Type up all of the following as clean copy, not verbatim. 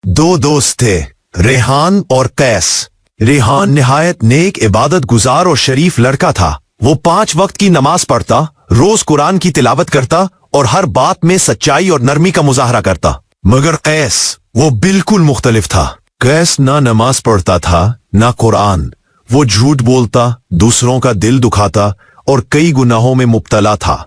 दो दोस्त थे, रेहान और कैस। रेहान निहायत नेक, इबादत गुजार और शरीफ लड़का था। वो 5 वक्त की नमाज पढ़ता, रोज कुरान की तिलावत करता और हर बात में सच्चाई और नरमी का मुजाहरा करता। मगर कैस वो बिल्कुल मुख्तलिफ था। कैस ना नमाज पढ़ता था ना कुरान। वो झूठ बोलता, दूसरों का दिल दुखाता और कई गुनाहों में मुब्तला था।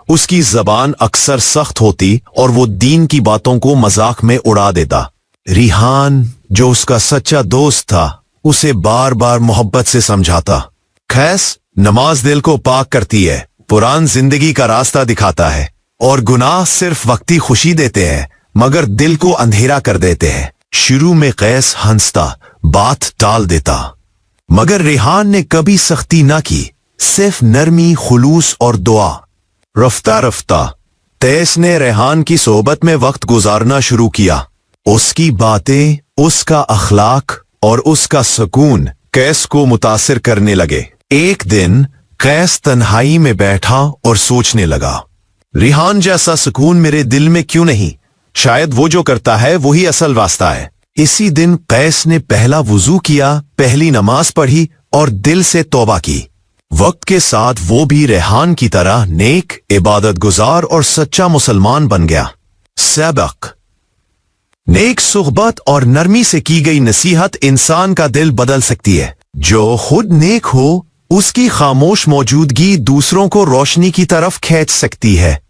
उसकी जबान अक्सर सख्त होती और वो दीन की बातों को मजाक में उड़ा देता। रेहान, जो उसका सच्चा दोस्त था, उसे बार बार मोहब्बत से समझाता। कैस, नमाज दिल को पाक करती है, कुरान जिंदगी का रास्ता दिखाता है और गुनाह सिर्फ वक्ती खुशी देते हैं मगर दिल को अंधेरा कर देते हैं। शुरू में कैस हंसता, बात टाल देता, मगर रेहान ने कभी सख्ती ना की, सिर्फ नरमी, खुलूस और दुआ। रफ्ता रफ्ता कैस ने रेहान की सोबत में वक्त गुजारना शुरू किया। उसकी बातें, उसका अखलाक और उसका सुकून कैस को मुतासिर करने लगे। एक दिन कैस तन्हाई में बैठा और सोचने लगा, रेहान जैसा सुकून मेरे दिल में क्यों नहीं? शायद वो जो करता है वही असल रास्ता है। इसी दिन कैस ने पहला वुजू किया, पहली नमाज पढ़ी और दिल से तौबा की। वक्त के साथ वो भी रेहान की तरह नेक, इबादत गुजार और सच्चा मुसलमान बन गया। सबक: नेक सुहबत और नरमी से की गई नसीहत इंसान का दिल बदल सकती है। जो खुद नेक हो, उसकी खामोश मौजूदगी दूसरों को रोशनी की तरफ खींच सकती है।